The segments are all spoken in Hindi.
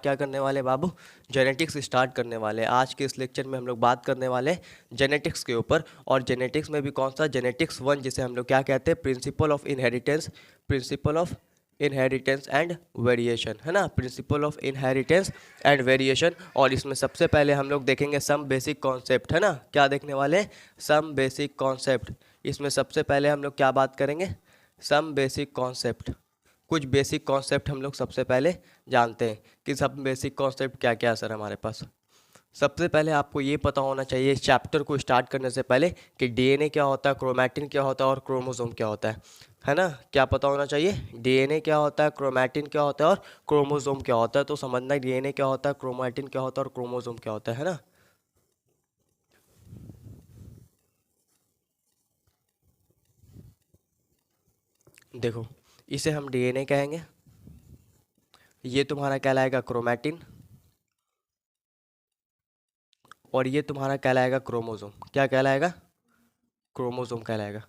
क्या करने वाले बाबू, जेनेटिक्स स्टार्ट करने वाले। आज के इस लेक्चर में हम लोग बात करने वाले जेनेटिक्स के ऊपर, और जेनेटिक्स में भी कौन सा, जेनेटिक्स 1, जिसे हम लोग क्या कहते हैं, principle of inheritance, principle of inheritance and variation, है ना, principle of inheritance and variation. और इसमें सबसे पहले हम लोग देखेंगे सम बेसिक कॉन्सेप्ट, है ना, क्या देखने वाले, सम बेसिक कॉन्सेप्ट। इसमें सबसे पहले हम लोग क्या बात करेंगे, सम बेसिक कॉन्सेप्ट। कुछ बेसिक कॉन्सेप्ट हम लोग सबसे पहले जानते हैं कि सब बेसिक कॉन्सेप्ट क्या क्या है सर हमारे पास। सबसे पहले आपको ये पता होना चाहिए इस चैप्टर को स्टार्ट करने से पहले कि डीएनए क्या होता है, क्रोमैटिन क्या होता है और क्रोमोसोम क्या होता है ना, क्या पता होना चाहिए, डीएनए क्या होता है, क्रोमैटिन क्या होता है और क्रोमोसोम क्या होता है। तो समझना डीएनए क्या होता है, क्रोमैटिन क्या होता है और क्रोमोसोम क्या होता है ना। देखो, इसे हम डीएनए कहेंगे, ये तुम्हारा कहलाएगा क्रोमैटिन, और ये तुम्हारा कहलाएगा क्रोमोसोम। क्या कहलाएगा, क्रोमोसोम कहलाएगा।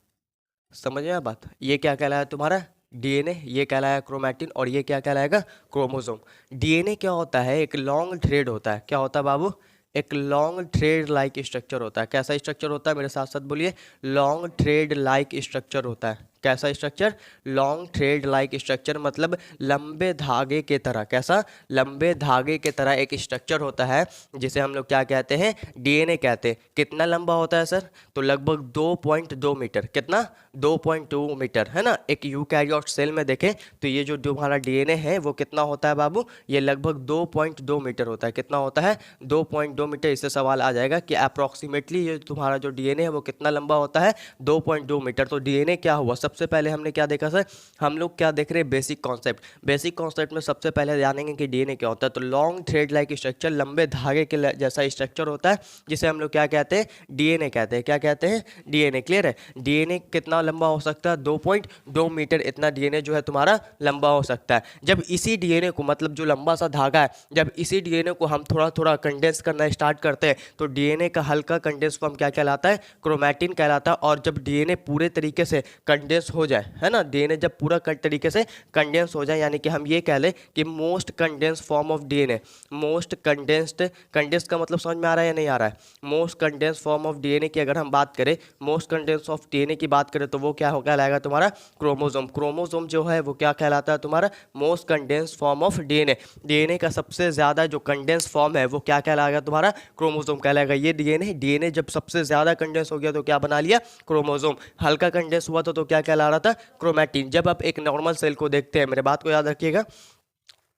समझ में आया बात, ये क्या कहलाया तुम्हारा डीएनए, ये कहलाया क्रोमैटिन, और ये क्या कहलाएगा क्रोमोसोम। डीएनए क्या होता है, एक लॉन्ग थ्रेड होता है। क्या होता है बाबू, एक लॉन्ग थ्रेड लाइक स्ट्रक्चर होता है। कैसा स्ट्रक्चर होता है, मेरे साथ साथ बोलिए, लॉन्ग थ्रेड लाइक स्ट्रक्चर होता है। कैसा structure, long thread like structure, मतलब लंबे धागे के तरह। कैसा, लंबे धागे के तरह एक स्ट्रक्चर होता है जिसे हम लोग क्या कहते हैं, डीएनए कहते हैं। कितना लंबा होता है सर, तो लगभग 2.2 मीटर। कितना, 2.2 मीटर, है ना। एक यूकैरियोट सेल में देखें तो ये जो हमारा डीएनए है वो कितना होता है बाबू, ये लगभग 2.2 मीटर होता है। कितना होता है, 2.2 मीटर। इससे सवाल आ जाएगा कि अप्रॉक्सीमेटली ये तुम्हारा जो डीएनए है वो कितना लंबा होता है, 2.2 मीटर। तो डीएनए क्या हुआ, सबसे पहले हमने क्या देखा सर, हम लोग क्या देख रहे हैं, बेसिक कॉन्सेप्ट। बेसिक कॉन्सेप्ट में सबसे पहले जानेंगे कि डीएनए क्या होता है। तो लॉन्ग थ्रेड लाइक स्ट्रक्चर, लंबे धागे के जैसा स्ट्रक्चर होता है जिसे हम लोग क्या कहते हैं, डीएनए कहते हैं। क्या कहते हैं, डीएनए। क्लियर है, डीएनए कितना लंबा हो सकता है, 2.2 मीटर, इतना डीएनए जो है तुम्हारा लंबा हो सकता है। जब इसी डीएनए को, मतलब जो लंबा सा धागा है, जब इसी डीएनए को हम थोड़ा थोड़ा कंडेंस करना स्टार्ट करते हैं तो डीएनए का हल्का कंडेंस फॉर्म क्या कहलाता है, क्रोमैटिन कहलाता है। और जब डीएनए पूरे तरीके से कंडेंस हो जाए, है ना, डीएनए जब पूरा तरीके से कंडेंस हो जाए, यानी कि हम ये कह लें कि most condense form of DNA, most condensed, condense का मतलब समझ में आ रहा है या नहीं आ रहा है, most condense form of DNA की अगर हम बात करें, मोस्ट कंडेंस ऑफ डीएनए की बात करें तो वो क्या हो कहलाएगा तुम्हारा, क्रोमोसोम। क्रोमोसोम जो है वो क्या कहलाता है तुम्हारा, most condense form of DNA. DNA का सबसे ज्यादा जो कंडेंस फॉर्म है वो क्या कहलाएगा तुम्हारा, क्रोमोसोम कहलाएगा। ये डीएनए, डीएनए जब सबसे ज्यादा कंडेंस हो गया तो क्या बना लिया, क्रोमोसोम। हल्का कंडेंस हुआ तो क्या कहला रहा था, क्रोमैटिन। जब आप एक नॉर्मल सेल को देखते हैं, मेरे बात को याद रखिएगा,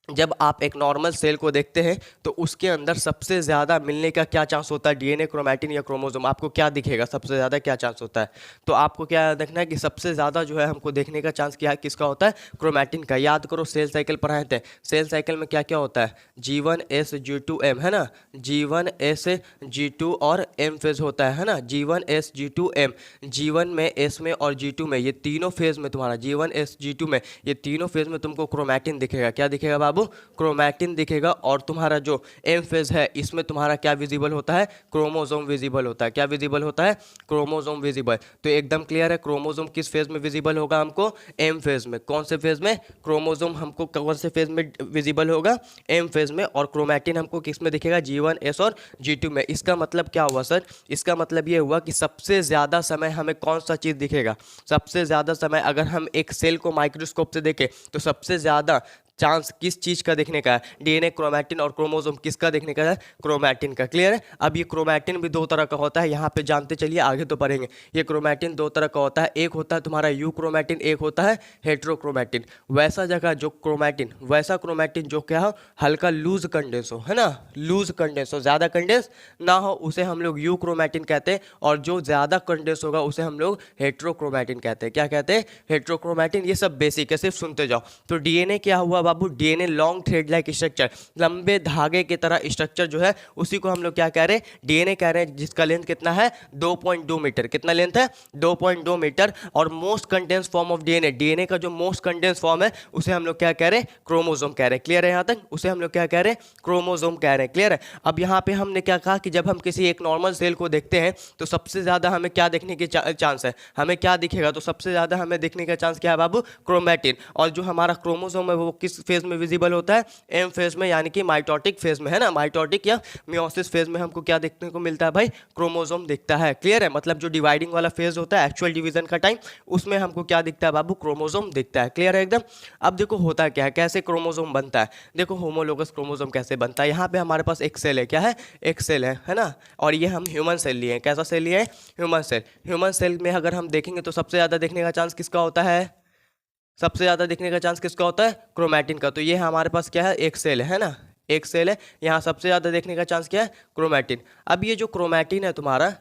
जब आप एक नॉर्मल सेल को देखते हैं तो उसके अंदर सबसे ज़्यादा मिलने का क्या चांस होता है, डीएनए, क्रोमैटिन या क्रोमोसोम। आपको क्या दिखेगा, सबसे ज़्यादा क्या चांस होता है, तो आपको क्या देखना है कि सबसे ज़्यादा जो है हमको देखने का चांस क्या है, किसका होता है, क्रोमैटिन का। याद करो, सेल साइकिल पढ़ाए थे, सेल साइकिल में क्या क्या होता है, G1S G2M, है ना, G1S G2 और M फेज होता है ना, G1S G2M। G1 में, S में और G2 में, ये तीनों फेज में तुम्हारा, G1S G2 में ये तीनों फेज में तुमको क्रोमैटिन दिखेगा। क्या दिखेगा बाबू, क्रोमैटिन दिखेगा। और तुम्हारा जो एम फेज है इसमें तुम्हारा क्या विजिबल होता है, क्रोमोसोम विजिबल होता है। क्या विजिबल होता है, क्रोमोसोम विजिबल। तो एकदम क्लियर है, क्रोमोसोम किस फेज में विजिबल होगा हमको, एम फेज में। कौन से फेज में, क्रोमोसोम हमको कौन से फेज में विजिबल होगा, एम फेज में। और क्रोमैटिन हमको किस में दिखेगा, G1S और G2 में। इसका मतलब क्या हुआ सर, इसका मतलब ये हुआ कि सबसे ज्यादा समय हमें कौन सा चीज दिखेगा, सबसे ज्यादा समय अगर हम एक सेल को माइक्रोस्कोप से देखें तो सबसे ज्यादा चांस किस चीज का देखने का है, डीएनए, क्रोमैटिन और क्रोमोसोम किसका देखने का है, क्रोमैटिन का। क्लियर है। अब ये क्रोमैटिन भी दो तरह का होता है, यहाँ पे जानते चलिए, आगे तो पढ़ेंगे। ये क्रोमैटिन दो तरह का होता है, एक होता है तुम्हारा यू क्रोमैटिन, एक होता है हेट्रोक्रोमैटिन। वैसा जगह जो क्रोमैटिन, वैसा क्रोमैटिन जो क्या हो, हल्का लूज कंडेंस हो, है ना, लूज कंडेंस हो, ज्यादा कंडेंस ना हो, उसे हम लोग यू क्रोमैटिन कहते हैं। और जो ज्यादा कंडेंस होगा उसे हम लोग हेट्रोक्रोमैटिन कहते हैं। क्या कहते हैं, हेट्रोक्रोमैटिन। ये सब बेसिक है, सिर्फ सुनते जाओ। तो डीएनए क्या हुआ बाबू, DNA long thread like structure, लंबे धागे की तरह स्ट्रक्चर जो है उसी को हम लोग क्या कह रहे हैं, डीएनए कह रहे हैं, जिसका लेंथ कितना है, 2.2 मीटर। कितना लेंथ है, 2.2 मीटर। और most condense form of DNA, DNA का जो मोस्ट कंडेंस फॉर्म है उसे हम लोग क्या कह रहे हैं, क्रोमोसोम कह रहे हैं। क्लियर है यहां तक, उसे हम लोग क्या कह रहे हैं, क्रोमोसोम कह रहे हैं। क्लियर है। अब यहाँ पे हमने क्या कहा कि जब हम किसी एक नॉर्मल सेल को देखते हैं तो सबसे ज्यादा हमें क्या देखने की चांस है, हमें क्या दिखेगा, तो सबसे ज्यादा हमें देखने का चांस क्या है बाबू, क्रोमैटिन। और जो हमारा क्रोमोसोम है वो किस किस फेज में विजिबल होता है? एम फेज में, यानी कि माइटोटिक फेज में, है ना। माइटोटिक या मियोसिस फेज में हमको क्या देखने को मिलता है भाई? क्रोमोसोम दिखता है। क्लियर है? मतलब जो डिवाइडिंग वाला फेज होता है एक्चुअल डिवीजन का टाइम, उसमें हमको क्या दिखता है बाबू? क्रोमोसोम दिखता है। क्लियर है एकदम? अब देखो होता क्या है, कैसे क्रोमोसोम बनता है। देखो होमोलोगस क्रोमोसोम कैसे बनता है। यहाँ पे हमारे पास एक सेल है, क्या है? एक सेल है ना। और ये हम ह्यूमन सेल लिए हैं। कैसा सेल लिए हैं? Human cell. ह्यूमन सेल में अगर हम देखेंगे तो सबसे ज़्यादा देखने का चांस किसका होता है? सबसे ज़्यादा देखने का चांस किसका होता है? क्रोमैटिन का। तो ये हमारे पास क्या है? एक सेल है ना, एक सेल है। यहाँ सबसे ज़्यादा देखने का चांस क्या है? क्रोमैटिन। अब ये जो क्रोमैटिन है तुम्हारा,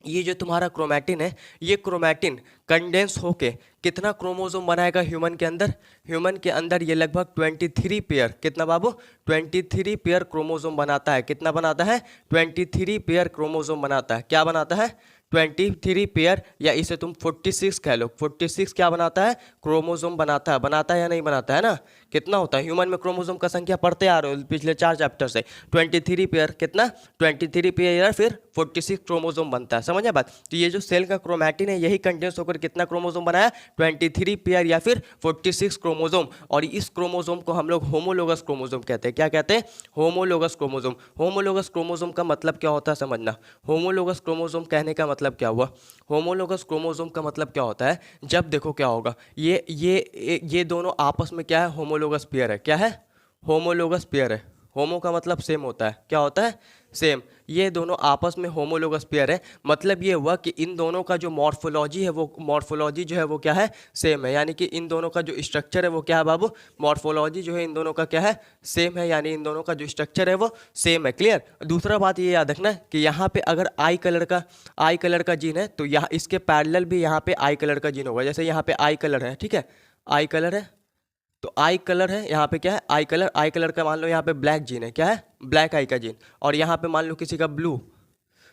ये जो तुम्हारा क्रोमैटिन है, ये क्रोमैटिन कंडेंस होके कितना क्रोमोसोम बनाएगा ह्यूमन के अंदर? ह्यूमन के अंदर ये लगभग 23 पेयर, कितना बाबू? 23 पेयर क्रोमोसोम बनाता है। कितना बनाता है? 23 पेयर क्रोमोसोम बनाता है। क्या बनाता है? 23 पेयर, या इसे तुम 46 कह लो। 46 क्या बनाता है? क्रोमोसोम बनाता है। बनाता है या नहीं बनाता है ना? कितना होता है ह्यूमन में क्रोमोसोम का संख्या? पढ़ते आ रहे हो पिछले 4 चैप्टर से। 23 पेयर, कितना? 23 पेयर या फिर 46 क्रोमोसोम बनता है। समझ बात? तो ये जो सेल का क्रोमैटिन है, यही कंडेंस होकर कितना क्रोमोसोम बनाया? 23 पेयर या फिर 46 क्रोमोसोम। और इस क्रोमोसोम को हम लोग होमोलोगस क्रोमोसोम कहते हैं। क्या कहते हैं? Homologous chromosome. होमोलोगस क्रोमोसोम का मतलब क्या होता है समझना। होमोलोगस क्रोमोसोम कहने का मतलब क्या हुआ? होमोलोगस क्रोमोसोम का मतलब क्या होता है? जब देखो क्या होगा, ये दोनों आपस में क्या है? होमोलोगस पेयर है। क्या है? होमोलोगस पेयर है। होमो का मतलब सेम होता है। क्या होता है? सेम। ये दोनों आपस में होमोलोगस पेयर है। मतलब ये हुआ कि इन दोनों का जो मॉर्फोलॉजी है, वो मॉर्फोलॉजी जो है वो क्या है? सेम है। यानी कि इन दोनों का जो स्ट्रक्चर है वो क्या है बाबू? मॉर्फोलॉजी जो है इन दोनों का क्या है? सेम है। यानी इन दोनों का जो स्ट्रक्चर है वो सेम है। क्लियर? दूसरा बात ये याद रखना कि यहाँ पे अगर आई कलर का जीन है, तो यहाँ इसके पैरेलल भी यहाँ पे आई कलर का जीन होगा। जैसे यहाँ पे आई कलर है, ठीक है, आई कलर है, तो आई कलर है, यहाँ पे क्या है? आई कलर का मान लो यहाँ पे ब्लैक जीन है। क्या है? ब्लैक आई का जीन। और यहाँ पे मान लो किसी का ब्लू,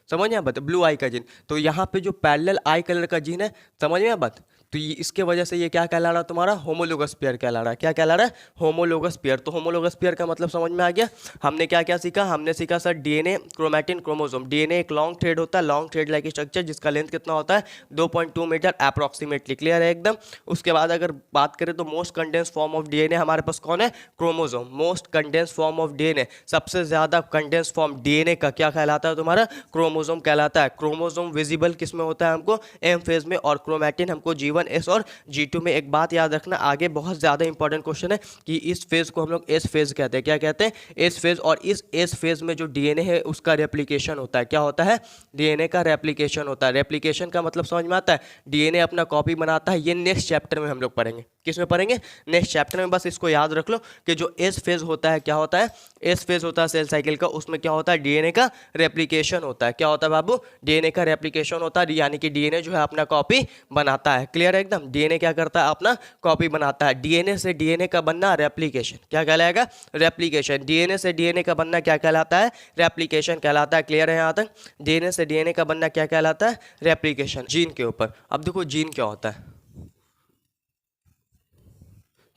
समझ में बात? ब्लू आई का जीन। तो यहाँ पे जो पैरेलल आई कलर का जीन है, समझ में बात? तो ये इसके वजह से ये क्या कहला रहा है तुम्हारा? होमोलोगस पेयर कहला रहा है। क्या कहला रहा है? Homologous pair. तो होमोलोगस पेयर का मतलब समझ में आ गया। हमने क्या क्या सीखा? हमने सीखा sir DNA, chromatin, chromosome. DNA एक लॉन्ग थ्रेड होता है, लॉन्ग थ्रेड लाइक स्ट्रक्चर, जिसका लेंथ कितना होता है? 2.2 मीटर अप्रॉक्सीमेटली। क्लियर है एकदम? उसके बाद अगर बात करें तो most condense form of DNA हमारे पास कौन है? Chromosome. Most condense form of DNA, सबसे ज्यादा कंडेंस फॉर्म डीएनए का क्या कहलाता है तुम्हारा? क्रोमोसोम कहलाता है। क्रोमोसोम विजिबल किस में होता है हमको? एम फेज में। और क्रोमैटिन हमको G1, S और G2 में। एक बात याद रखना, आगे बहुत ज़्यादा इंपॉर्टेंट क्वेश्चन है कि इस फेज को हम लोग एस फेज कहते हैं। क्या कहते हैं? S phase. और इस एस फेज में जो डीएनए है उसका रेप्लिकेशन होता है। क्या होता है? डीएनए का रेप्लिकेशन होता है। रेप्लिकेशन का मतलब समझ में आता है? डीएनए अपना कॉपी बनाता है। ये नेक्स्ट चैप्टर में हम लोग पढ़ेंगे। किस में पढ़ेंगे? नेक्स्ट चैप्टर में। बस इसको याद रख लो कि जो एस फेज होता है, क्या होता है? एस फेज होता है सेल साइकिल का। उसमें क्या होता है? डीएनए का रेप्लिकेशन होता है। क्या होता है बाबू? डीएनए का रेप्लिकेशन होता है। यानी कि डीएनए जो है अपना कॉपी बनाता है। क्लियर है एकदम? डीएनए क्या करता है? अपना कॉपी बनाता है। डीएनए से डीएनए का बनना रेप्लिकेशन क्या कहलाएगा? रेप्लिकेशन। डीएनए से डीएनए का बनना क्या कहलाता है? रेप्लिकेशन कहलाता है। क्लियर है यहाँ तक? डीएनए से डीएनए का बनना क्या कहलाता है? रेप्लिकेशन। जीन के ऊपर। अब देखो जीन क्या होता है।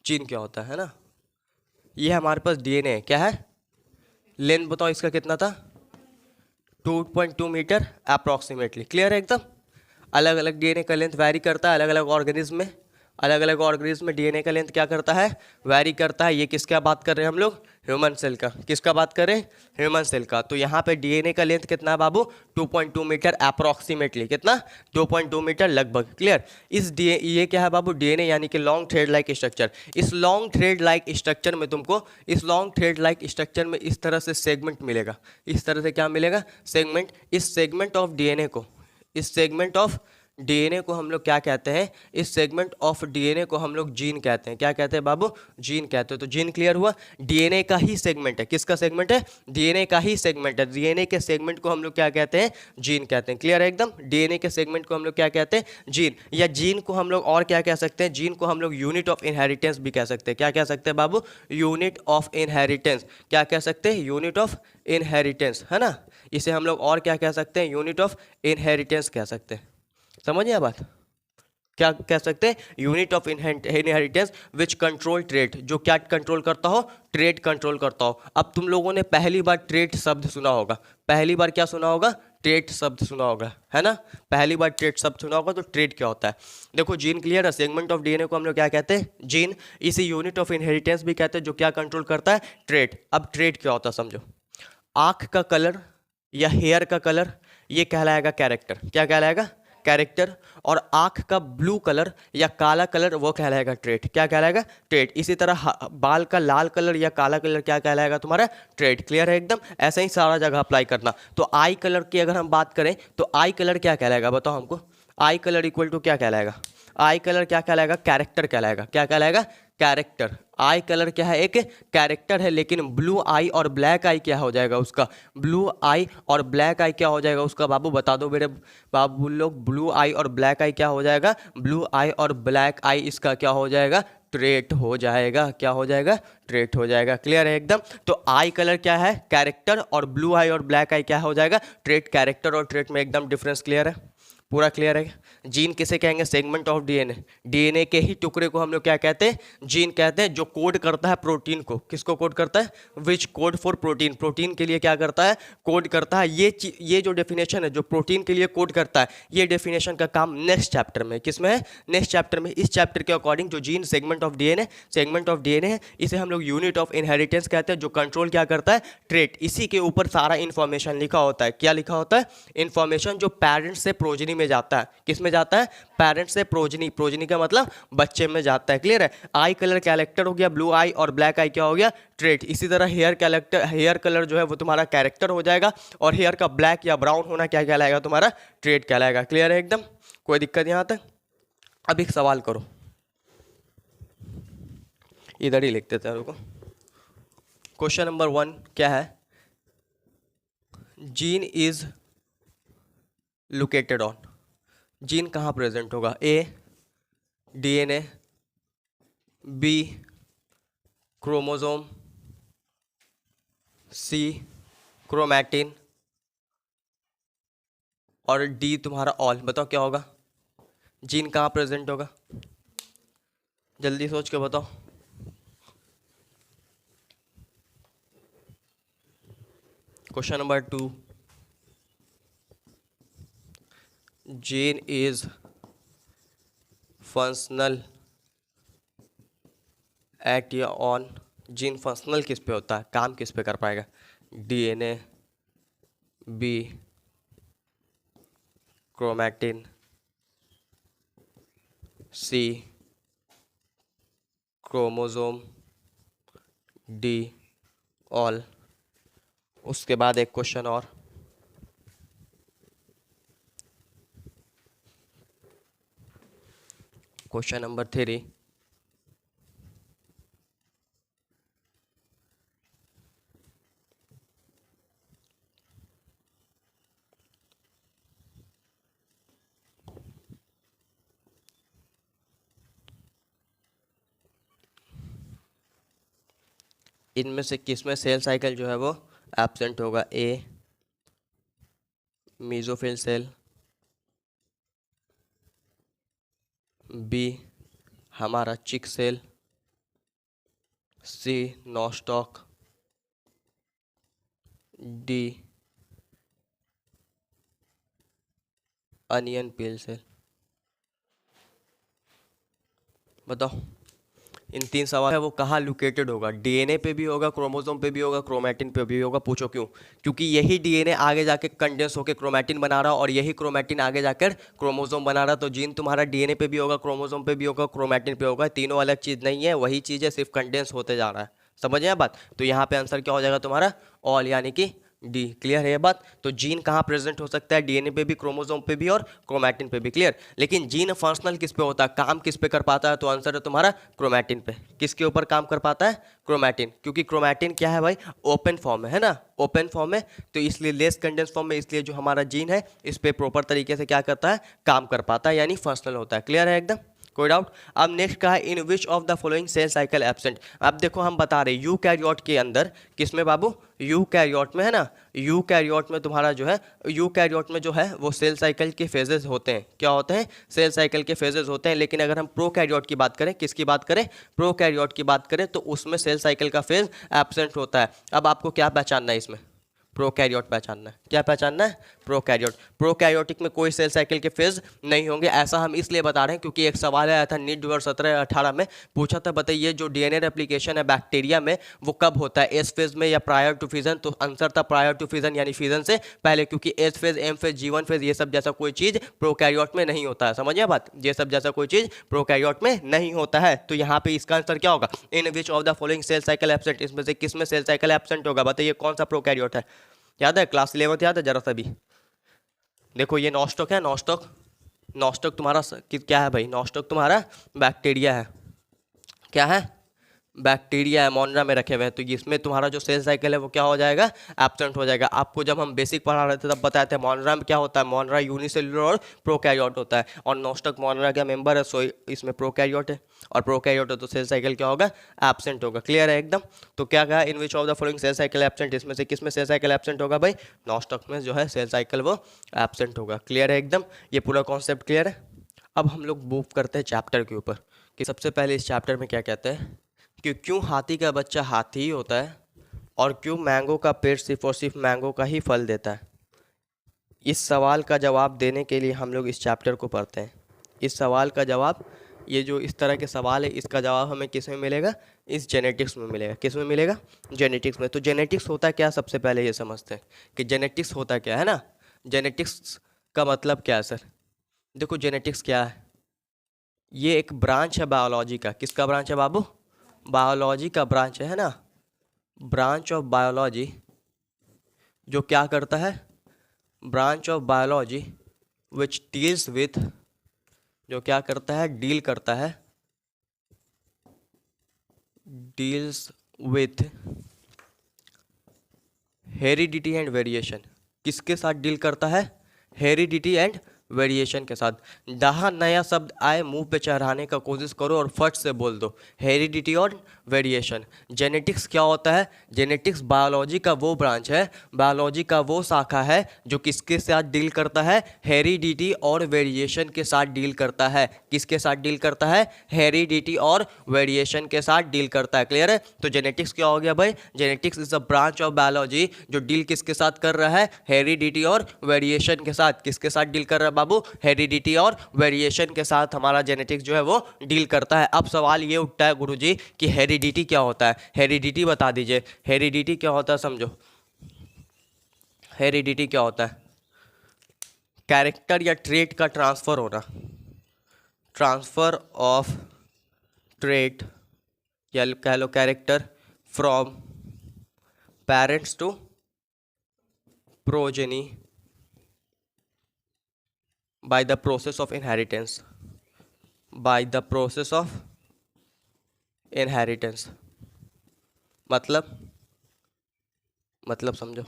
जीन क्या होता है ना? ये हमारे पास डीएनए है। क्या है? लेंथ बताओ इसका कितना था? 2.2 मीटर अप्रॉक्सीमेटली। क्लियर है एकदम? अलग अलग डीएनए का लेंथ वैरी करता है अलग अलग ऑर्गेनिज्म में। अलग अलग ऑर्गेनिज्म में डीएनए का लेंथ क्या करता है? वैरी करता है। ये किसका बात कर रहे हैं हम लोग? ह्यूमन सेल का। किसका बात कर रहे हैं? ह्यूमन सेल का। तो यहाँ पे डीएनए का लेंथ कितना है बाबू? 2.2 मीटर अप्रॉक्सीमेटली। कितना? 2.2 मीटर लगभग। क्लियर? ये क्या है बाबू? डीएनए यानी कि लॉन्ग थ्रेड लाइक स्ट्रक्चर। इस लॉन्ग थ्रेड लाइक स्ट्रक्चर में तुमको, इस लॉन्ग थ्रेड लाइक स्ट्रक्चर में इस तरह से सेगमेंट मिलेगा। इस तरह से क्या मिलेगा? सेगमेंट। इस सेगमेंट ऑफ डीएनए को, इस सेगमेंट ऑफ डीएनए को हम लोग क्या कहते हैं? इस सेगमेंट ऑफ डीएनए को हम लोग जीन कहते हैं। क्या कहते हैं बाबू? जीन कहते हैं। तो जीन क्लियर हुआ? डीएनए का ही सेगमेंट है। किसका सेगमेंट है? डीएनए का ही सेगमेंट है। डीएनए के सेगमेंट को हम लोग क्या कहते हैं? जीन कहते हैं। क्लियर है एकदम? डीएनए के सेगमेंट को हम लोग क्या कहते हैं? जीन। या जीन को हम लोग और क्या कह सकते हैं? जीन को हम लोग यूनिट ऑफ इनहेरिटेंस भी कह सकते हैं। क्या कह सकते हैं बाबू? Unit of inheritance. क्या कह सकते हैं? यूनिट ऑफ इनहेरिटेंस, है ना। इसे हम लोग और क्या कह सकते हैं? यूनिट ऑफ इनहेरिटेंस कह सकते हैं। समझिए बात? क्या कह सकते हैं? Unit of inheritance which control trait. जो क्या कंट्रोल करता हो? ट्रेट कंट्रोल करता हो। अब तुम लोगों ने पहली बार ट्रेट शब्द सुना होगा। पहली बार क्या सुना होगा? ट्रेट शब्द सुना होगा, है ना, पहली बार ट्रेट शब्द सुना होगा। तो ट्रेट क्या होता है, देखो जीन क्लियर है। सेगमेंट ऑफ डीएनए को हम लोग क्या कहते हैं, जीन। इसे यूनिट ऑफ इनहेरिटेंस भी कहते हैं, जो क्या कंट्रोल करता है, ट्रेट। अब ट्रेट क्या होता है समझो, आँख का कलर या हेयर का कलर ये कहलाएगा कैरेक्टर। क्या कहलाएगा, कैरेक्टर। और आँख का ब्लू कलर या काला कलर वो कहलाएगा ट्रेट। क्या कहलाएगा, ट्रेट। इसी तरह बाल का लाल कलर या काला कलर क्या कहलाएगा तुम्हारा, ट्रेट। क्लियर है एकदम, ऐसे ही सारा जगह अप्लाई करना। तो आई कलर की अगर हम बात करें तो आई कलर क्या कहलाएगा, बताओ हमको। आई कलर इक्वल टू क्या कहलाएगा, आई कलर क्या कहलाएगा, कैरेक्टर कहलाएगा। क्या कहलाएगा, कैरेक्टर। आई कलर क्या है, एक कैरेक्टर है। लेकिन ब्लू आई और ब्लैक आई क्या हो जाएगा उसका, ब्लू आई और ब्लैक आई क्या हो जाएगा उसका, बाबू बता दो मेरे बाबू लोग। ब्लू आई और ब्लैक आई क्या हो जाएगा, ब्लू आई और ब्लैक आई इसका क्या हो जाएगा, ट्रेट हो जाएगा। क्या हो जाएगा, ट्रेट हो जाएगा। क्लियर है एकदम। तो आई कलर क्या है, कैरेक्टर, और ब्लू आई और ब्लैक आई क्या हो जाएगा, ट्रेट। कैरेक्टर और ट्रेट में एकदम डिफरेंस क्लियर है, पूरा क्लियर है। जीन किसे कहेंगे, सेगमेंट ऑफ डीएनए। डीएनए के ही टुकड़े को हम लोग क्या कहते हैं, जीन कहते हैं, जो कोड करता है प्रोटीन को। किसको कोड करता है, विच कोड फॉर प्रोटीन। प्रोटीन के लिए क्या करता है, कोड करता है। ये जो डेफिनेशन है जो प्रोटीन के लिए कोड करता है, ये डेफिनेशन का काम नेक्स्ट चैप्टर में, किसमें है, नेक्स्ट चैप्टर में। इस चैप्टर के अकॉर्डिंग जो gene segment of DNA, segment of DNA है, इसे हम लोग यूनिट ऑफ इनहेरिटेंस कहते हैं, जो कंट्रोल क्या करता है, ट्रेट। इसी के ऊपर सारा इंफॉर्मेशन लिखा होता है। क्या लिखा होता है, इंफॉर्मेशन जो पेरेंट्स से प्रोजनी में जाता है। किस में जाता है, पेरेंट्स से प्रोजनी। प्रोजनी का मतलब बच्चे में जाता है। क्लियर है। आई कलर कैरेक्टर हो गया, ब्लू आई और ब्लैक आई क्या हो गया, ट्रेट। इसी तरह हेयर कलर जो है वो तुम्हारा कैरेक्टर हो जाएगा, और हेयर का ब्लैक या ब्राउन होना क्या कहलाएगा तुम्हारा, ट्रेट कहलाएगा। क्लियर है एकदम, कोई दिक्कत यहाँ तक। अब एक सवाल करो, इधर ही लिखते थे रुको। क्वेश्चन नंबर 1 क्या है, gene is located on. Gene कहाँ प्रेजेंट होगा, ए डीएनए, बी क्रोमोसोम, सी क्रोमैटिन, और डी तुम्हारा ऑल। बताओ क्या होगा, जीन कहाँ प्रेजेंट होगा, जल्दी सोच के बताओ। Question number 2, gene is functional at या ऑन। जीन फंक्शनल किस पे होता है, काम किस पे कर पाएगा, DNA, B chromatin, C chromosome, D all. उसके बाद एक क्वेश्चन और, क्वेश्चन नंबर 3, इनमें से किस में सेल साइकिल जो है वो एब्सेंट होगा, ए मीजोफिल सेल, बी हमारा cheek cell, C nostoc, D onion peel cell. बताओ, इन 3 सवाल है वो कहाँ लोकेटेड होगा, डीएनए पे भी होगा, क्रोमोसोम पे भी होगा, क्रोमैटिन पे भी होगा। पूछो क्यों, क्योंकि यही डीएनए आगे जाके कंडेंस होकर क्रोमैटिन बना रहा, और यही क्रोमैटिन आगे जाकर क्रोमोसोम बना रहा। तो जीन तुम्हारा डीएनए पे भी होगा, क्रोमोसोम पे भी होगा, क्रोमैटिन पे होगा। तीनों अलग चीज़ नहीं है, वही चीज़ है, सिर्फ कंडेंस होते जा रहा है। समझ आया बात। तो यहाँ पे आंसर क्या हो जाएगा तुम्हारा, ऑल, यानी कि डी। क्लियर है ये बात। तो जीन कहाँ प्रेजेंट हो सकता है, डीएनए पे भी, क्रोमोसोम पे भी, और क्रोमैटिन पे भी। क्लियर। लेकिन जीन फंक्शनल किस पे होता है, काम किस पे कर पाता है, तो आंसर है तुम्हारा क्रोमैटिन पे। किसके ऊपर काम कर पाता है, क्रोमैटिन। क्योंकि क्रोमैटिन क्या है भाई, ओपन फॉर्म है ना, ओपन फॉर्म है, तो इसलिए लेस कंडेंस फॉर्म में, इसलिए जो हमारा जीन है इस पे प्रॉपर तरीके से क्या करता है, काम कर पाता है, यानी फंक्शनल होता है। क्लियर है एकदम, कोई डाउट। अब नेक्स्ट कहा, in which of the following cell cycle absent. अब देखो हम बता रहे यूकैरियोट के अंदर, किसमें बाबू, यूकैरियोट में, है ना। यूकैरियोट में तुम्हारा जो है, यूकैरियोट में जो है वो सेल साइकिल के फेजेस होते हैं। क्या होते हैं, सेल साइकिल के फेजेस होते हैं। लेकिन अगर हम प्रोकैरियोट की बात करें, किसकी बात करें, प्रोकैरियोट की बात करें, तो उसमें सेल साइकिल का फेज एब्सेंट होता है। अब आपको क्या पहचानना है इसमें, प्रोकैरियोट पहचानना है। क्या पहचानना है? प्रोकैरियोट। प्रोकैरियोटिक में कोई सेल साइकिल के फेज नहीं होंगे, ऐसा हम इसलिए बता रहे हैं क्योंकि एक सवाल आया था नीट 2017-18 में, पूछा था बताइए जो डीएनए रेप्लिकेशन है बैक्टीरिया में वो कब होता है, एस फेज में या प्रायर टू फिजन? तो आंसर था प्रायर टू फिजन यानी फिजन से पहले, क्योंकि S phase, M phase, G1 phase ये सब जैसा कोई चीज प्रोकैरियोट में नहीं होता है। समझिए बात, ये सब जैसा कोई चीज प्रोकैरियोट में नहीं होता है। तो यहाँ पे इसका आंसर क्या होगा? In which of the following cell cycle absent, इसमें से किस में सेल साइकिल एब्सेंट होगा? बताइए कौन सा प्रोकैरियोट है? याद है? क्लास 11 याद है जरा सा भी? देखो ये नॉस्टॉक है, नॉस्टॉक। नॉस्टॉक तुम्हारा क्या है भाई? नॉस्टॉक तुम्हारा बैक्टीरिया है। क्या है? बैक्टीरिया है, मोनरा में रखे हुए हैं। तो इसमें तुम्हारा जो सेल साइकिल है वो क्या हो जाएगा? एब्सेंट हो जाएगा। आपको जब हम बेसिक पढ़ा रहे थे तब बताए थे मोनरा में क्या होता है, मोनरा यूनिसेलुलर और प्रोकैरियोट होता है, और नॉस्टॉक मोनरा का मेंबर है, सो इसमें प्रोकैरियोट है। और प्रोकैरियोट है तो सेल साइकिल क्या होगा? एब्सेंट होगा। क्लियर है एकदम? तो क्या कहा? In which of the following cell cycle absent, इसमें से किस में सेल साइकिल एब्सेंट होगा भाई? नॉस्टॉक में जो है सेल साइकिल वो एब्सेंट होगा। क्लियर है एकदम? ये पूरा कॉन्सेप्ट क्लियर है? अब हम लोग मूव करते हैं चैप्टर के ऊपर कि सबसे पहले इस चैप्टर में क्या कहते हैं कि क्यों हाथी का बच्चा हाथी ही होता है और क्यों मैंगो का पेड़ सिर्फ और सिर्फ मैंगो का ही फल देता है। इस सवाल का जवाब देने के लिए हम लोग इस चैप्टर को पढ़ते हैं। इस सवाल का जवाब, ये जो इस तरह के सवाल है इसका जवाब हमें किस में मिलेगा? इस जेनेटिक्स में मिलेगा। किस में मिलेगा? जेनेटिक्स में। तो जेनेटिक्स होता क्या? सबसे पहले ये समझते हैं कि जेनेटिक्स होता क्या है ना। जेनेटिक्स का मतलब क्या है सर? देखो जेनेटिक्स क्या है, ये एक ब्रांच है बायोलॉजी का। किसका ब्रांच है बाबू? बायोलॉजी का ब्रांच है ना, ब्रांच ऑफ बायोलॉजी। जो क्या करता है? Branch of biology which deals with, जो क्या करता है? डील करता है, deals with heredity and variation. किसके साथ डील करता है? हेरिडिटी एंड वेरिएशन के साथ। जहाँ नया शब्द आए मुंह पे चढ़ाने का कोशिश करो और फट से बोल दो, हेरिडिटी और वेरिएशन। जेनेटिक्स क्या होता है? जेनेटिक्स बायोलॉजी का वो ब्रांच है, बायोलॉजी का वो शाखा है जो किसके साथ डील करता है? हेरिडिटी और वेरिएशन के साथ डील करता है। किसके साथ डील करता है? हेरिडिटी और वेरिएशन के साथ डील करता है। क्लियर है? तो जेनेटिक्स क्या हो गया भाई? Genetics is a branch of biology जो डील किसके साथ कर रहा है? हेरिडिटी और वेरिएशन के साथ। किसके साथ डील कर रहा है बाबू? हेरिडिटी और वेरिएशन के साथ हमारा जेनेटिक्स जो है वो डील करता है। अब सवाल ये उठता है गुरुजी कि हेरिडिटी क्या होता है? हेरिडिटी बता दीजिए, हेरिडिटी क्या होता है? समझो, हेरिडिटी क्या होता है? कैरेक्टर या ट्रेट का ट्रांसफर होना, ट्रांसफर ऑफ ट्रेट या कह लो character from parents to progeny by the process of inheritance, by the process of inheritance। मतलब समझो,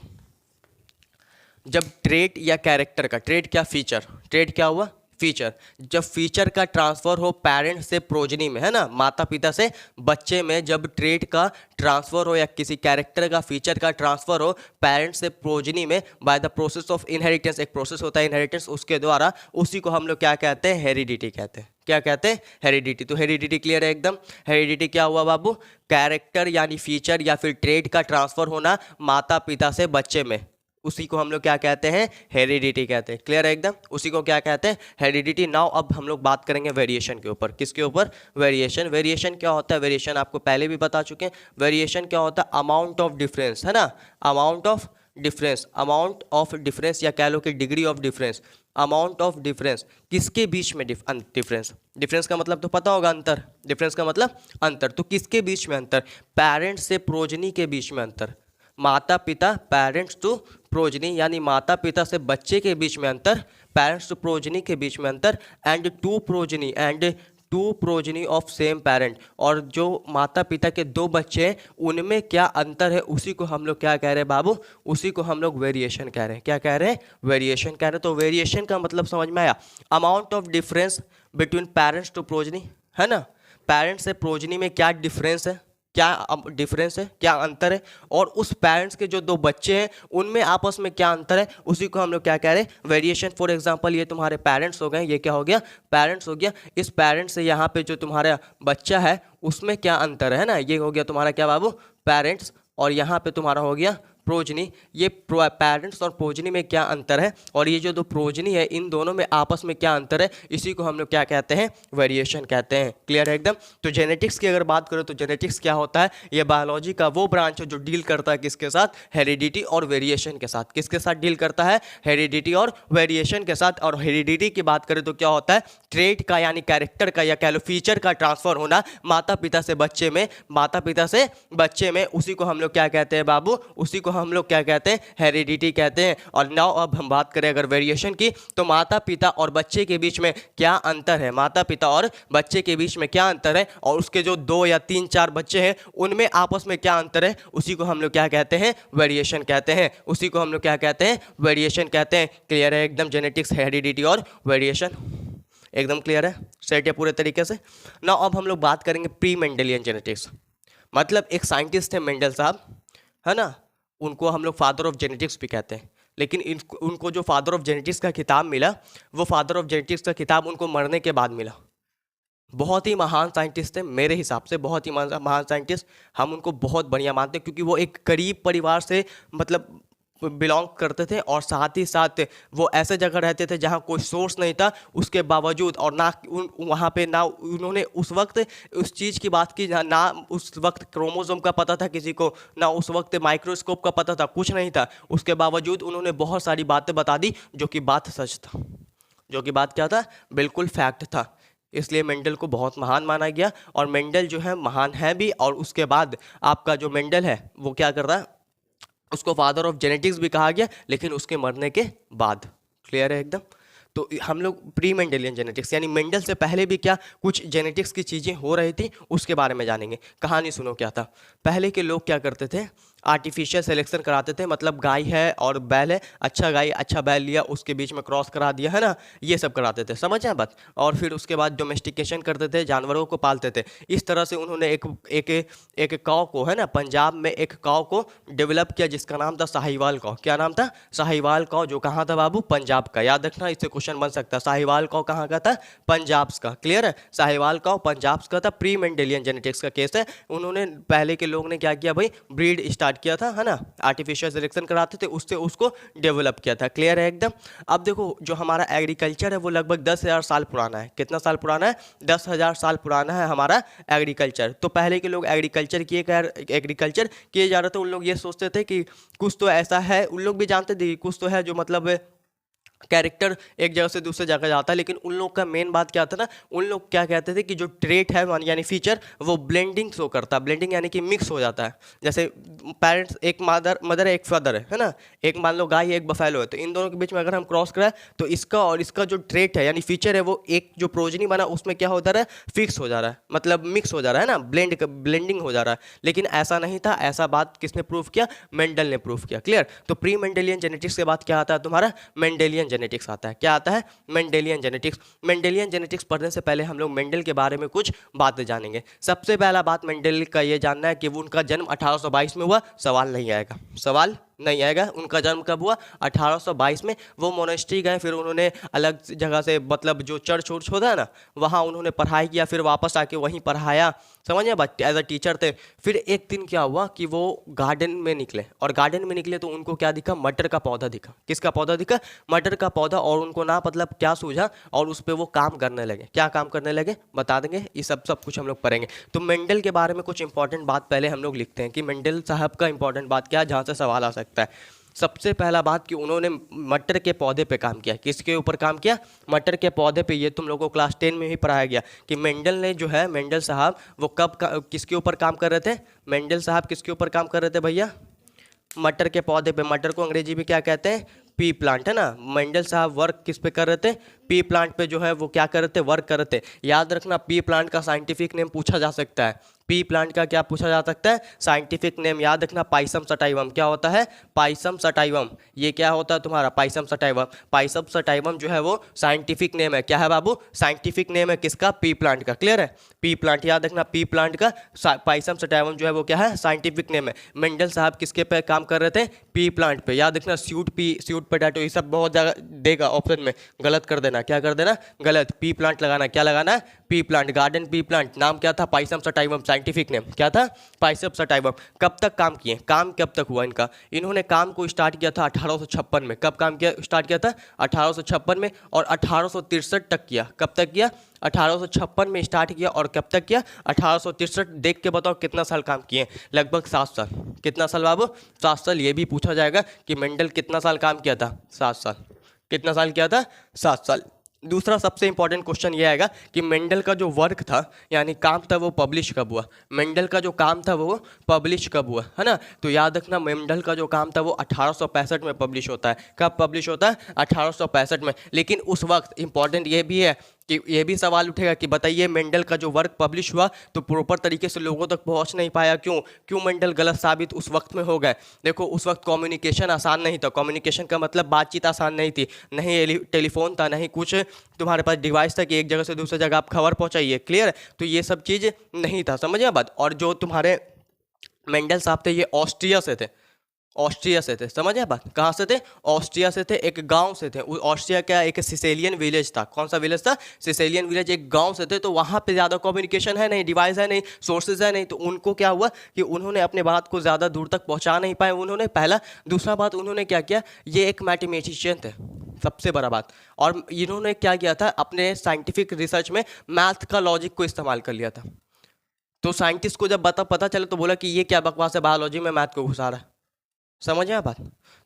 जब ट्रेट या कैरेक्टर का, ट्रेट क्या? फीचर। ट्रेट क्या हुआ? फीचर। जब फीचर का ट्रांसफर हो पेरेंट से प्रोजनी में, है ना, माता पिता से बच्चे में, जब ट्रेट का ट्रांसफर हो या किसी कैरेक्टर का, फीचर का ट्रांसफर हो पेरेंट से प्रोजनी में by the process of inheritance, एक प्रोसेस होता है इनहेरिटेंस, उसके द्वारा, उसी को हम लोग क्या कहते हैं? हेरिडिटी कहते हैं। क्या कहते हैं? हेरिडिटी। तो हेरिडिटी क्लियर है एकदम? हेरिडिटी क्या हुआ बाबू? कैरेक्टर यानी फीचर या फिर ट्रेट का ट्रांसफर होना माता पिता से बच्चे में, उसी को हम लोग क्या कहते हैं? हेरिडिटी कहते हैं। क्लियर है एकदम? उसी को क्या कहते हैं? हेरिडिटी। नाउ अब हम लोग बात करेंगे वेरिएशन के ऊपर। किसके ऊपर? वेरिएशन। वेरिएशन क्या होता है? वेरिएशन आपको पहले भी बता चुके हैं। वेरिएशन क्या होता है? अमाउंट ऑफ डिफरेंस, है ना, amount of difference, amount of difference या कह लो कि degree of difference, amount of difference. किसके बीच में डिफरेंस? डिफरेंस का मतलब तो पता होगा, अंतर। डिफरेंस का मतलब अंतर। तो किसके बीच में अंतर? पेरेंट्स से प्रोजनी के बीच में अंतर। माता पिता, पेरेंट्स टू प्रोजनी यानी माता पिता से बच्चे के बीच में अंतर, पेरेंट्स टू प्रोजनी के बीच में अंतर, and to progeny, and to progeny of same parent, और जो माता पिता के दो बच्चे हैं उनमें क्या अंतर है, उसी को हम लोग क्या कह रहे हैं बाबू? उसी को हम लोग वेरिएशन कह रहे हैं। क्या कह रहे हैं? वेरिएशन कह रहे हैं। तो वेरिएशन का मतलब समझ में आया? Amount of difference between parents to progeny, है ना, पेरेंट्स से प्रोजनी में क्या डिफरेंस है, क्या डिफरेंस है, क्या अंतर है, और उस पेरेंट्स के जो दो बच्चे हैं उनमें आपस में क्या अंतर है, उसी को हम लोग क्या कह रहे हैं? वेरिएशन। फॉर एग्जांपल ये तुम्हारे पेरेंट्स हो गए, ये क्या हो गया? पेरेंट्स हो गया। इस पेरेंट्स से यहाँ पे जो तुम्हारा बच्चा है उसमें क्या अंतर है ना, ये हो गया तुम्हारा क्या बाबू? पेरेंट्स। और यहाँ पे तुम्हारा हो गया प्रोजनी, ये पेरेंट्स और प्रोजनी में क्या अंतर है, और ये जो दो प्रोजनी है इन दोनों में आपस में क्या अंतर है, इसी को हम लोग क्या कहते हैं, वेरिएशन कहते हैं। क्लियर है एकदम। तो जेनेटिक्स की अगर बात करें तो जेनेटिक्स क्या होता है, ये बायोलॉजी का वो ब्रांच है जो डील करता है किसके साथ, हेरिडिटी और वेरिएशन के साथ। किसके साथ डील करता है, हेरिडिटी और वेरिएशन के साथ। और हेरिडिटी की बात करें तो क्या होता है, ट्रेट का यानी कैरेक्टर का या कह लो फीचर का ट्रांसफर होना माता पिता से बच्चे में, माता पिता से बच्चे में, उसी को हम लोग क्या कहते हैं बाबू, उसी को हम लोग क्या कहते हैं, हेरिडिटी कहते हैं। और नाउ अब हम बात करें अगर वेरिएशन की, तो माता पिता और बच्चे के बीच में क्या अंतर है, माता पिता और बच्चे के बीच में क्या अंतर है, और उसके जो 2 या 3 4 बच्चे हैं उनमें आपस में क्या अंतर है, उसी को हम लोग क्या कहते हैं, वेरिएशन कहते हैं। उसी को हम लोग क्या कहते हैं, वेरिएशन कहते हैं। क्लियर है एकदम। जेनेटिक्स, हेरिडिटी और वेरिएशन एकदम क्लियर है, सेट है पूरे तरीके से ना। अब हम लोग बात करेंगे प्री मेंडेलियन जेनेटिक्स। मतलब एक साइंटिस्ट है मेंडल साहब, है ना, उनको हम लोग फादर ऑफ जेनेटिक्स भी कहते हैं। लेकिन उनको जो फादर ऑफ जेनेटिक्स का खिताब मिला, वो फादर ऑफ जेनेटिक्स का खिताब उनको मरने के बाद मिला। बहुत ही महान साइंटिस्ट थे मेरे हिसाब से, बहुत ही महान साइंटिस्ट। हम उनको बहुत बढ़िया मानते हैं क्योंकि वो एक गरीब परिवार से मतलब बिलोंग करते थे, और साथ ही साथ वो ऐसे जगह रहते थे जहाँ कोई सोर्स नहीं था, उसके बावजूद, और ना वहाँ पे ना उन्होंने उस वक्त उस चीज़ की बात की, ना उस वक्त क्रोमोसोम का पता था किसी को, ना उस वक्त माइक्रोस्कोप का पता था, कुछ नहीं था। उसके बावजूद उन्होंने बहुत सारी बातें बता दी जो कि बात सच था, जो कि बात क्या था, बिल्कुल फैक्ट था। इसलिए मेंडल को बहुत महान माना गया, और मेंडल जो है महान है भी। और उसके बाद आपका जो मेंडल है वो क्या कर रहा है, उसको फादर ऑफ जेनेटिक्स भी कहा गया, लेकिन उसके मरने के बाद। क्लियर है एकदम। तो हम लोग प्री मेंडेलियन जेनेटिक्स यानी मेंडल से पहले भी क्या कुछ जेनेटिक्स की चीज़ें हो रही थी, उसके बारे में जानेंगे। कहानी सुनो क्या था। पहले के लोग क्या करते थे, आर्टिफिशियल सिलेक्शन कराते थे। मतलब गाय है और बैल है, अच्छा गाय अच्छा बैल लिया, उसके बीच में क्रॉस करा दिया, है ना, ये सब कराते थे, समझ आए बात। और फिर उसके बाद डोमेस्टिकेशन करते थे, जानवरों को पालते थे। इस तरह से उन्होंने एक काव को, है ना, पंजाब में एक काव को डेवलप किया जिसका नाम था साहिवाल काव। क्या नाम था, साहिवाल काव, जो कहाँ था बाबू, पंजाब का। याद रखना, इससे क्वेश्चन बन सकता है। साहिवाल काव कहाँ का था, पंजाब का। क्लियर है, साहिवाल काव पंजाब का था। प्री मेंडेलियन जेनेटिक्स का केस है। उन्होंने पहले के लोग ने क्या किया भाई, ब्रीड स्टार्ट किया था, है ना, आर्टिफिशियल सिलेक्शन कराते थे, उससे उसको डेवलप किया था। क्लियर है एकदम। अब देखो जो हमारा एग्रीकल्चर है वो लगभग 10,000 साल पुराना है। कितना साल पुराना है, 10,000 साल पुराना है हमारा एग्रीकल्चर। तो पहले के लोग एग्रीकल्चर किए जा रहे थे। उन लोग ये सोचते थे कि कुछ तो ऐसा है, उन लोग भी जानते थे कि कुछ तो है जो मतलब कैरेक्टर एक जगह से दूसरे जगह जाता है। लेकिन उन लोग का मेन बात क्या था ना, उन लोग क्या कहते थे कि जो ट्रेट है यानी फीचर, वो ब्लेंडिंग शो करता है। ब्लेंडिंग यानी कि मिक्स हो जाता है। जैसे पेरेंट्स, एक मदर है एक फादर है ना, एक मान लो गाय एक बफेलो है, तो इन दोनों के बीच में अगर हम क्रॉस कराए तो इसका और इसका जो ट्रेट है यानी फीचर है, वो एक जो प्रोजनी बना उसमें क्या हो जा रहा है, फिक्स हो जा रहा है, मतलब मिक्स हो जा रहा है ना, ब्लेंडिंग हो जा रहा है। लेकिन ऐसा नहीं था। ऐसा बात किसने प्रूव किया, मेंडल ने प्रूव किया। क्लियर। तो प्री मेंडेलियन जेनेटिक्स के बाद क्या आता है तुम्हारा, मेंडेलियन जेनेटिक्स आता है। क्या आता है, मेंडेलियन जेनेटिक्स। मेंडेलियन जेनेटिक्स पढ़ने से पहले हम लोग मेंडल के बारे में कुछ बातें जानेंगे। सबसे पहला बात मेंडल का ये जानना है कि वो उनका जन्म 1822 में हुआ। सवाल नहीं आएगा, सवाल नहीं आएगा। उनका जन्म कब हुआ, 1822 में। वो मोनेस्ट्री गए, फिर उन्होंने अलग जगह से, मतलब जो चर्च उर्च होता है ना, वहाँ उन्होंने पढ़ाई किया, फिर वापस आके वहीं पढ़ाया, समझे बात, एज अ टीचर थे। फिर एक दिन क्या हुआ कि वो गार्डन में निकले, और गार्डन में निकले तो उनको क्या दिखा, मटर का पौधा दिखा। किसका पौधा दिखा, मटर का पौधा। और उनको ना मतलब क्या सूझा, और उस पर वो काम करने लगे। क्या काम करने लगे बता देंगे, ये सब कुछ हम लोग पढ़ेंगे। तो मेंडल के बारे में कुछ इंपॉर्टेंट बात पहले हम लोग लिखते हैं कि मेंडल साहब का इंपॉर्टेंट बात क्या है, जहाँ से सवाल आ सकता है। सबसे पहला बात कि उन्होंने मटर के पौधे पे काम किया। किसके ऊपर काम किया, मटर के पौधे पे। ये तुम लोगों को क्लास 10 में ही पढ़ाया गया कि मेंडल ने जो है, मेंडल साहब वो किसके ऊपर काम कर रहे थे, मेंडल साहब किसके ऊपर काम कर रहे थे भैया, मटर के पौधे पे। मटर को अंग्रेजी में क्या कहते हैं, पी प्लांट, है ना। मेंडल साहब वर्क किस पे कर रहे थे, पी प्लांट पे जो है वो क्या कर रहे थे, वर्क कर रहे थे। याद रखना, पी प्लांट का साइंटिफिक नेम पूछा जा सकता है। पी प्लांट का क्या पूछा जा सकता है, साइंटिफिक नेम। याद रखना, पाइसम सटाइवम। क्या होता है, पाइसम सटाइवम। ये क्या होता है तुम्हारा, पाइसम सटाइवम। पाइसम सटाइवम जो है वो साइंटिफिक नेम है। क्या है बाबू, साइंटिफिक नेम है किसका, पी प्लांट का। क्लियर है, पी प्लांट। याद रखना, पी प्लांट का पाइसम सटाइवम जो है वो क्या है, साइंटिफिक नेम है। मेंडल साहब किसके पे काम कर रहे थे, पी प्लांट पे। याद रखना, स्वीट पोटैटो, ये सब बहुत जगह देगा ऑप्शन में, गलत कर देना। क्या कर देना, गलत। पी प्लांट लगाना, क्या लगाना है, P plant, garden pea plant, नाम क्या था? पाइसम सटाइवम, साइंटिफिक नेम क्या था? Pisum sativum. कब तक काम किए? काम कब तक हुआ इनका? इन्होंने काम को स्टार्ट किया था 1856 में। कब काम किया, स्टार्ट किया था? 1856 में, और 1863 तक किया। कब तक किया? 1856 में स्टार्ट किया, और कब तक किया? 1863। देख के बताओ कितना साल काम किए? लगभग 7 साल। कितना साल बाबू? 7 साल। ये भी पूछा जाएगा कि मेंडल कितना साल काम किया था? 7 साल। कितना साल किया था? 7 साल। दूसरा सबसे इंपॉर्टेंट क्वेश्चन ये आएगा कि मेंडल का जो वर्क था यानी काम था वो पब्लिश कब हुआ? मेंडल का जो काम था वो पब्लिश कब हुआ, है ना? तो याद रखना, मेंडल का जो काम था वो 1865 में पब्लिश होता है। कब पब्लिश होता है? 1865 में। लेकिन उस वक्त इंपॉर्टेंट ये भी है कि ये भी सवाल उठेगा कि बताइए मेंडल का जो वर्क पब्लिश हुआ तो प्रॉपर तरीके से लोगों तक पहुंच नहीं पाया, क्यों? क्यों मेंडल गलत साबित उस वक्त में हो गए? देखो, उस वक्त कम्युनिकेशन आसान नहीं था। कम्युनिकेशन का मतलब बातचीत आसान नहीं थी, नहीं टेलीफोन था, नहीं कुछ तुम्हारे पास डिवाइस था कि एक जगह से दूसरी जगह आप खबर पहुंचाइए। क्लियर? तो ये सब चीज़ नहीं था, समझिए बात। और जो तुम्हारे मेंडल साहब थे ये ऑस्ट्रिया से थे। ऑस्ट्रिया से थे, समझ आए बात? कहाँ से थे? ऑस्ट्रिया से थे, एक गांव से थे। ऑस्ट्रिया क्या, एक सिसेलियन विलेज था। कौन सा विलेज था? सिसेलियन विलेज, एक गांव से थे। तो वहाँ पे ज़्यादा कम्युनिकेशन है नहीं, डिवाइस है नहीं, सोर्सेज है नहीं। तो उनको क्या हुआ कि उन्होंने अपने बात को ज़्यादा दूर तक पहुँचा नहीं पाए उन्होंने, पहला। दूसरा बात, उन्होंने क्या किया, ये एक मैथमेटिशियन थे, सबसे बड़ा बात। और इन्होंने क्या किया था, अपने साइंटिफिक रिसर्च में मैथ का लॉजिक को इस्तेमाल कर लिया था। तो साइंटिस्ट को जब पता चला तो बोला कि ये क्या बकवास है, बायोलॉजी में मैथ को घुसा रहा है। समझ आया बात?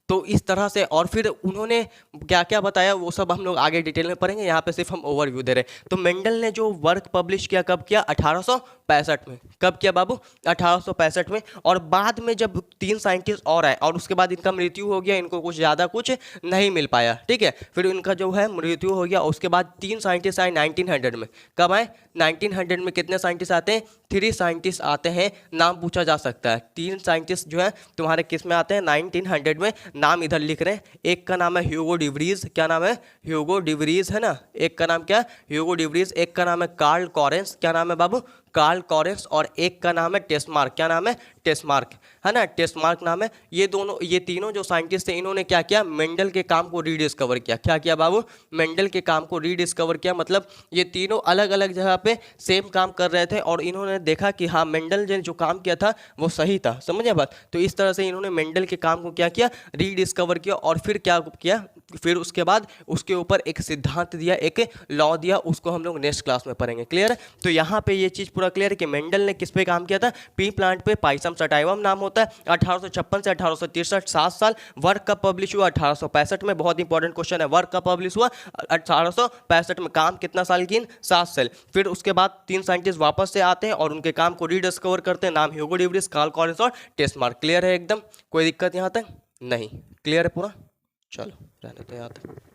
तो इस तरह से, और फिर उन्होंने क्या क्या बताया वो सब हम लोग आगे डिटेल में पढ़ेंगे, यहाँ पे सिर्फ हम ओवरव्यू दे रहे हैं। तो मेंडल ने जो वर्क पब्लिश किया कब किया? 1865 में। कब किया बाबू? 1865 में। और बाद में जब 3 साइंटिस्ट और आए और उसके बाद इनका मृत्यु हो गया, इनको कुछ ज़्यादा कुछ नहीं मिल पाया, ठीक है। फिर इनका जो है मृत्यु हो गया। उसके बाद 3 साइंटिस्ट आए 1900 में। कब आए? 1900 में। कितने साइंटिस्ट आते हैं? 3 साइंटिस्ट आते हैं। नाम पूछा जा सकता है। 3 साइंटिस्ट जो है तुम्हारे किस में आते हैं? 1900 में। नाम इधर लिख रहे हैं। एक का नाम है ह्यूगो डिवरीज। क्या नाम है? ह्यूगो डिवरीज, है ना। एक का नाम क्या? ह्यूगो डिवरीज। एक का नाम है कार्ल कॉरेंस। क्या नाम है बाबू? Karl Correns. और एक का नाम है टेस्मार्क। क्या नाम है? टेस्मार्क, है ना। टेस्मार्क नाम है। ये तीनों जो साइंटिस्ट थे, इन्होंने क्या किया? मेंडल के काम को रीडिस्कवर किया। क्या किया बाबू? मेंडल के काम को रीडिस्कवर किया। मतलब ये तीनों अलग अलग जगह पे सेम काम कर रहे थे और इन्होंने देखा कि हाँ, मेंडल ने जो काम किया था वो सही था। समझे बात? तो इस तरह से इन्होंने मेंडल के काम को क्या किया? रीडिस्कवर किया। और फिर क्या किया? फिर उसके बाद उसके ऊपर एक सिद्धांत दिया, एक लॉ दिया। उसको हम लोग नेक्स्ट क्लास में पढ़ेंगे। क्लियर है? तो यहाँ पे ये चीज़ पूरा क्लियर है कि मेंडल ने किस पे काम किया था? पी प्लांट पे, पाइसम सटाइवम नाम होता है। 1856 से 1863, 7 साल। वर्क कब पब्लिश हुआ? 1865 में। बहुत इंपॉर्टेंट क्वेश्चन है, वर्क कब पब्लिश हुआ? 1865 में। काम कितना साल की? 7 साल। फिर उसके बाद 3 साइंटिस्ट वापस से आते हैं और उनके काम को रीडिस्कवर करते हैं। नाम ह्यूगो डिवरीज, कार्ल कॉरेंस और टेस्मार्क। क्लियर है एकदम? कोई दिक्कत यहाँ तक नहीं? क्लियर है पूरा? चलो रहने दो यहाँ तक।